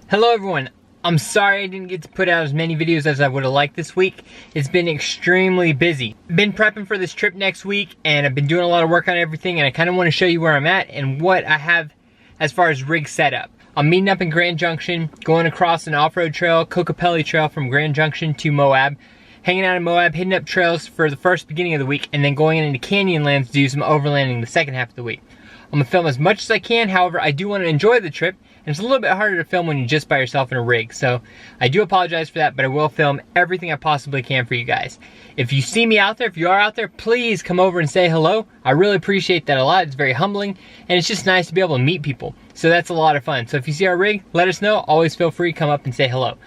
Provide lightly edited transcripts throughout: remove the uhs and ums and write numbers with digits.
Hello everyone, I'm sorry I didn't get to put out as many videos as I would have liked this week. It's been extremely busy. Been prepping for this trip next week and I've been doing a lot of work on everything, and I kind of want to show you where I'm at and what I have as far as rig setup. I'm meeting up in Grand Junction, going across an off-road trail, Kokopelli Trail from Grand Junction to Moab. Hanging out in Moab, hitting up trails for the first beginning of the week, and then going into Canyonlands to do some overlanding the second half of the week. I'm gonna film as much as I can, however, I do want to enjoy the trip, and it's a little bit harder to film when you're just by yourself in a rig, so I do apologize for that, but I will film everything I possibly can for you guys. If you see me out there, if you are out there, please come over and say hello. I really appreciate that a lot. It's very humbling, and it's just nice to be able to meet people, so that's a lot of fun. So if you see our rig, let us know. Always feel free to come up and say hello.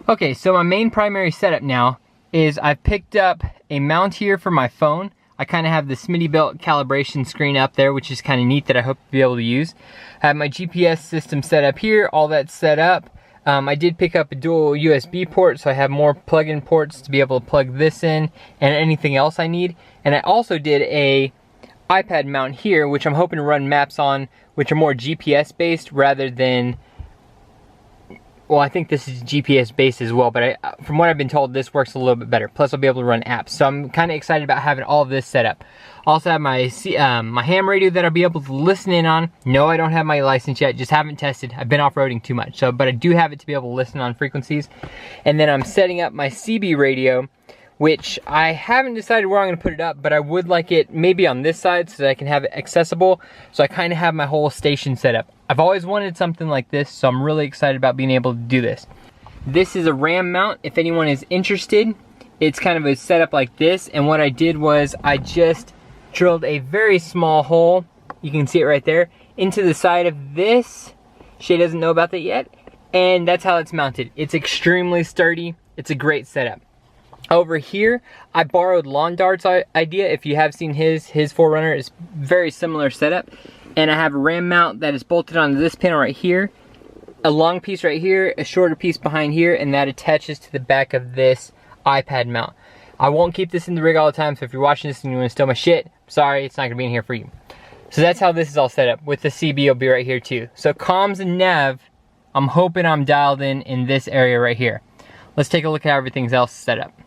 Okay, so my main primary setup now is I've picked up a mount here for my phone. I kind of have the Smittybilt calibration screen up there, which is kind of neat that I hope to be able to use. I have my GPS system set up here, all that's set up. I did pick up a dual USB port, so I have more plug-in ports to be able to plug this in and anything else I need. And I also did a iPad mount here, which I'm hoping to run maps on, which are more GPS based rather than, well, I think this is GPS based as well, but from what I've been told, this works a little bit better. Plus, I'll be able to run apps. So I'm kind of excited about having all of this set up. Also have my my ham radio that I'll be able to listen in on. No, I don't have my license yet, just haven't tested. I've been off-roading too much, but I do have it to be able to listen on frequencies. And then I'm setting up my CB radio, which I haven't decided where I'm gonna put it up, but I would like it maybe on this side so that I can have it accessible. So I kind of have my whole station set up. I've always wanted something like this, so I'm really excited about being able to do this. This is a RAM mount, if anyone is interested. It's kind of a setup like this, and what I did was I just drilled a very small hole, you can see it right there, into the side of this. Shay doesn't know about that yet, and that's how it's mounted. It's extremely sturdy, it's a great setup. Over here, I borrowed Lawn Dart's idea. If you have seen his 4Runner, it's very similar setup. And I have a RAM mount that is bolted onto this panel right here, a long piece right here, a shorter piece behind here, and that attaches to the back of this iPad mount. I won't keep this in the rig all the time, so if you're watching this and you want to steal my shit, sorry, it's not gonna be in here for you. So that's how this is all set up, with the CB will be right here too. So comms and nav, I'm hoping I'm dialed in this area right here. Let's take a look at how everything's else set up.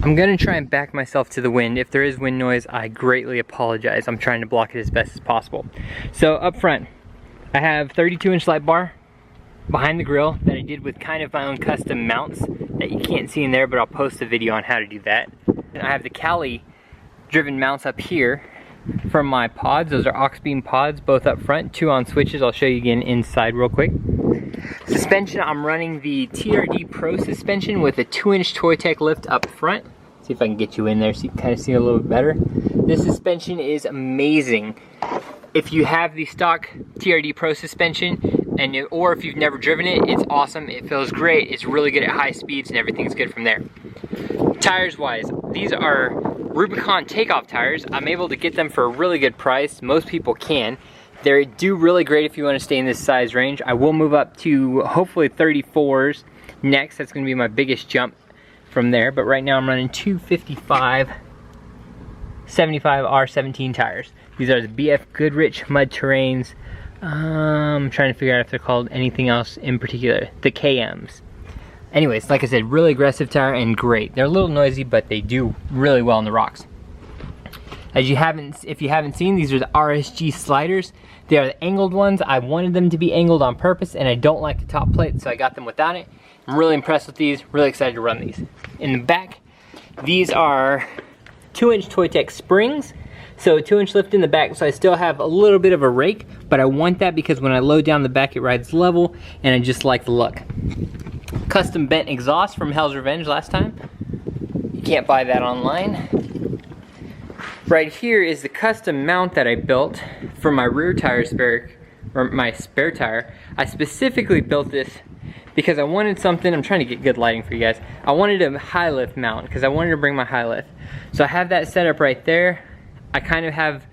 I'm gonna try and back myself to the wind. If there is wind noise, I greatly apologize. I'm trying to block it as best as possible. So up front, I have 32-inch light bar behind the grill that I did with kind of my own custom mounts that you can't see in there, but I'll post a video on how to do that. And I have the Cali driven mounts up here from my pods. Those are aux beam pods, both up front, 2 on switches. I'll show you again inside real quick. Suspension, I'm running the TRD Pro suspension with a 2-inch Toy Tech lift up front. See if I can get you in there so you can kind of see a little bit better. This suspension is amazing. If you have the stock TRD Pro suspension, or if you've never driven it, it's awesome. It feels great. It's really good at high speeds and everything's good from there. Tires wise, these are Rubicon takeoff tires. I'm able to get them for a really good price. Most people can. They do really great if you want to stay in this size range. I will move up to hopefully 34s next. That's going to be my biggest jump from there. But right now I'm running 255 75 R17 tires. These are the BF Goodrich Mud Terrains. I'm trying to figure out if they're called anything else in particular. The KMs. Anyways, like I said, really aggressive tire and great. They're a little noisy, but they do really well on the rocks. If you haven't seen, these are the Rsg Sliders. They are the angled ones. I wanted them to be angled on purpose, and I don't like the top plate, so I got them without it. I'm really impressed with these, really excited to run these. In the back, these are 2-inch Toy Tech springs. So 2-inch lift in the back, so I still have a little bit of a rake, but I want that because when I load down the back, it rides level, and I just like the look. Custom bent exhaust from Hell's Revenge last time. You can't buy that online. Right here is the custom mount that I built for my rear tire my spare tire. I specifically built this because I wanted something, I'm trying to get good lighting for you guys. I wanted a high lift mount because I wanted to bring my high lift. So I have that set up right there. I have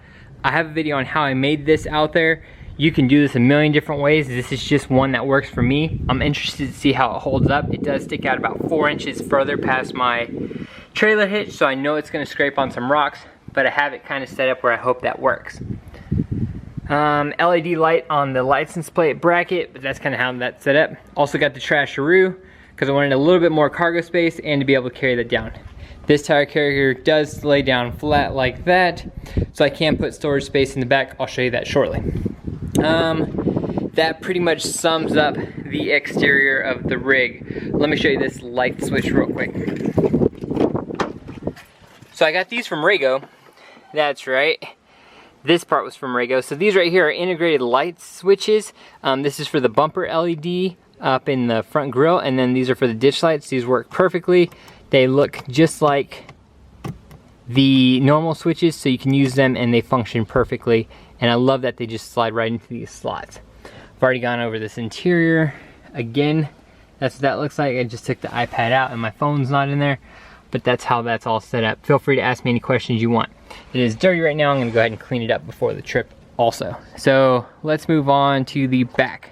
a video on how I made this out there. You can do this a million different ways. This is just one that works for me. I'm interested to see how it holds up. It does stick out about 4 inches further past my trailer hitch, so I know it's gonna scrape on some rocks, but I have it kind of set up where I hope that works. LED light on the license plate bracket, but that's kind of how that's set up. Also got the trasheroo because I wanted a little bit more cargo space and to be able to carry that down. This tire carrier does lay down flat like that, so I can put storage space in the back. I'll show you that shortly. That pretty much sums up the exterior of the rig. Let me show you this light switch real quick. So I got these from Rsg. That's right. This part was from Rsg. So these right here are integrated light switches. This is for the bumper LED up in the front grille, and then these are for the ditch lights. These work perfectly. They look just like the normal switches, so you can use them and they function perfectly. And I love that they just slide right into these slots. I've already gone over this interior. Again, that's what that looks like. I just took the iPad out and my phone's not in there, but that's how that's all set up. Feel free to ask me any questions you want. It is dirty right now. I'm gonna go ahead and clean it up before the trip also. So let's move on to the back.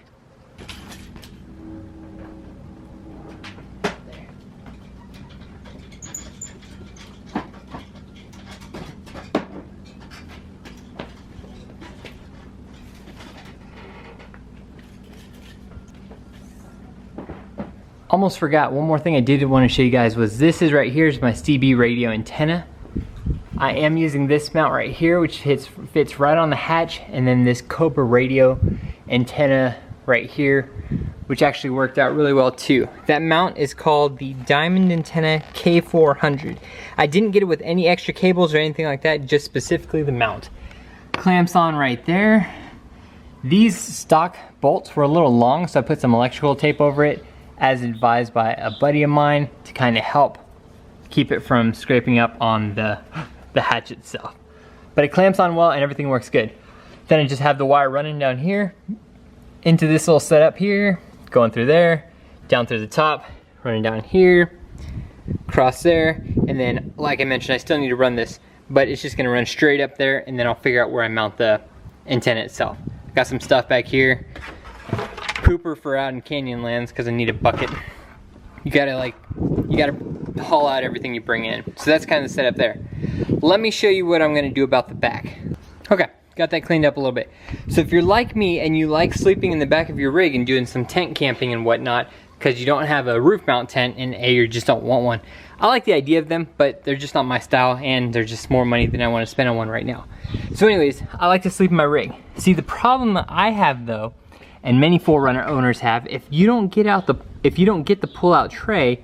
Almost forgot, one more thing I did want to show you guys was this is right here is my CB radio antenna. I am using this mount right here, which fits right on the hatch, and then this Cobra radio antenna right here, which actually worked out really well too. That mount is called the Diamond Antenna K400. I didn't get it with any extra cables or anything like that, just specifically the mount. Clamps on right there. These stock bolts were a little long, so I put some electrical tape over it, as advised by a buddy of mine, to kind of help keep it from scraping up on the hatch itself. But it clamps on well and everything works good. Then I just have the wire running down here into this little setup here, going through there, down through the top, running down here, across there, and then like I mentioned, I still need to run this, but it's just gonna run straight up there, and then I'll figure out where I mount the antenna itself. Got some stuff back here. Pooper for out in Canyonlands because I need a bucket. You gotta haul out everything you bring in. So that's kind of the setup there. Let me show you what I'm gonna do about the back. Okay, got that cleaned up a little bit. So if you're like me and you like sleeping in the back of your rig and doing some tent camping and whatnot, because you don't have a roof mount tent and you just don't want one. I like the idea of them, but they're just not my style and they're just more money than I want to spend on one right now. So anyways, I like to sleep in my rig. See, the problem that I have though, and many 4Runner owners have, if you don't get the pull-out tray,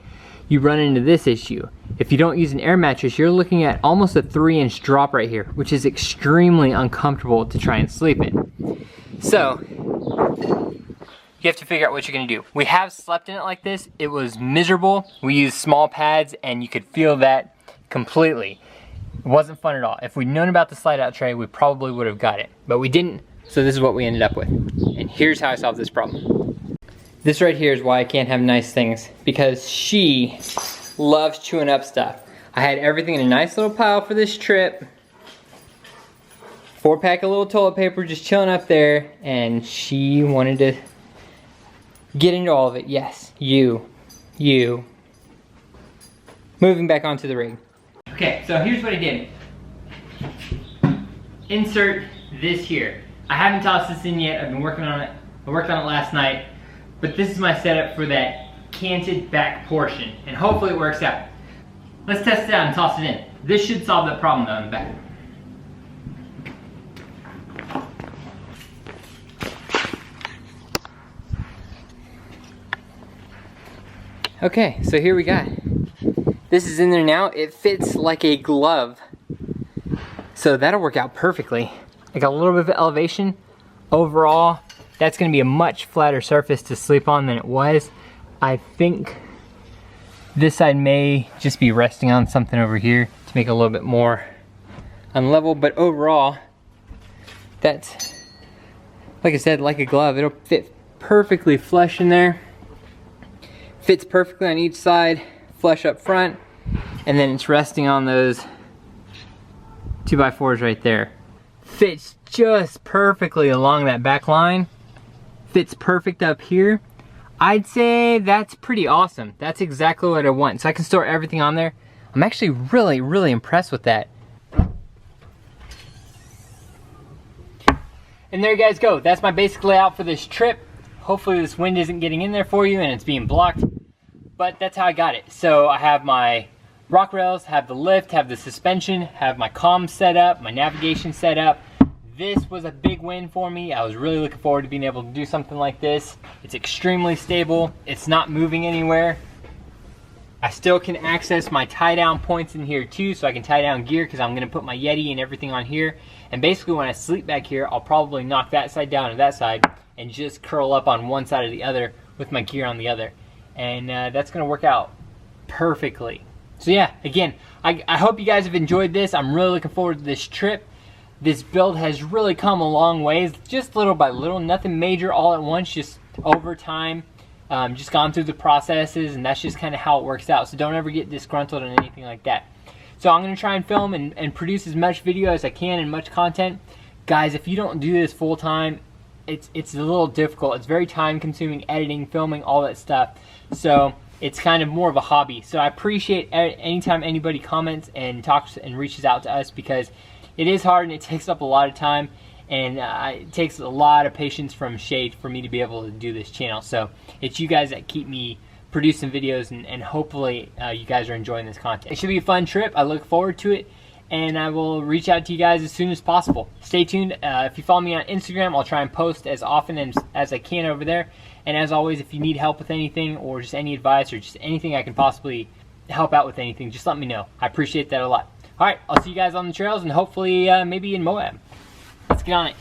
you run into this issue. If you don't use an air mattress, you're looking at almost a 3-inch drop right here, which is extremely uncomfortable to try and sleep in. So, you have to figure out what you're gonna do. We have slept in it like this. It was miserable. We used small pads and you could feel that completely. It wasn't fun at all. If we'd known about the slide-out tray, we probably would have got it, but we didn't. So this is what we ended up with. And here's how I solved this problem. This right here is why I can't have nice things, because she loves chewing up stuff. I had everything in a nice little pile for this trip. 4-pack of little toilet paper just chilling up there, and she wanted to get into all of it. Yes, you. Moving back onto the rig. Okay, so here's what I did. Insert this here. I haven't tossed this in yet. I've been working on it. I worked on it last night. But this is my setup for that canted back portion. And hopefully it works out. Let's test it out and toss it in. This should solve that problem though in the back. Okay, so here we got. This is in there now. It fits like a glove. So that'll work out perfectly. I got a little bit of elevation. Overall, that's gonna be a much flatter surface to sleep on than it was. I think this side may just be resting on something over here to make it a little bit more unlevel, but overall, that's, like I said, like a glove. It'll fit perfectly flush in there. Fits perfectly on each side, flush up front, and then it's resting on those 2x4s right there. Fits just perfectly along that back line. Fits perfect up here. I'd say that's pretty awesome. That's exactly what I want. So I can store everything on there. I'm actually really impressed with that. And there you guys go. That's my basic layout for this trip. Hopefully this wind isn't getting in there for you and it's being blocked. But that's how I got it. So I have my rock rails, have the lift, have the suspension, have my comms set up, my navigation set up. This was a big win for me. I was really looking forward to being able to do something like this. It's extremely stable. It's not moving anywhere. I still can access my tie down points in here too, so I can tie down gear because I'm gonna put my Yeti and everything on here. And basically when I sleep back here, I'll probably knock that side down to that side and just curl up on one side or the other with my gear on the other. And that's gonna work out perfectly. So yeah, again, I hope you guys have enjoyed this. I'm really looking forward to this trip. This build has really come a long ways, just little by little, nothing major all at once, just over time. Just gone through the processes, and that's just kind of how it works out. So don't ever get disgruntled or anything like that. So I'm going to try and film and produce as much video as I can and much content. Guys, if you don't do this full time, it's a little difficult. It's very time consuming, editing, filming, all that stuff. So it's kind of more of a hobby. So I appreciate anytime anybody comments and talks and reaches out to us, because it is hard and it takes up a lot of time. And it takes a lot of patience from Shade for me to be able to do this channel. So it's you guys that keep me producing videos, and hopefully you guys are enjoying this content. It should be a fun trip. I look forward to it, and I will reach out to you guys as soon as possible. Stay tuned. If you follow me on Instagram, I'll try and post as often as I can over there. And as always, if you need help with anything or just any advice or just anything I can possibly help out with anything, just let me know. I appreciate that a lot. All right, I'll see you guys on the trails and hopefully maybe in Moab. Let's get on it.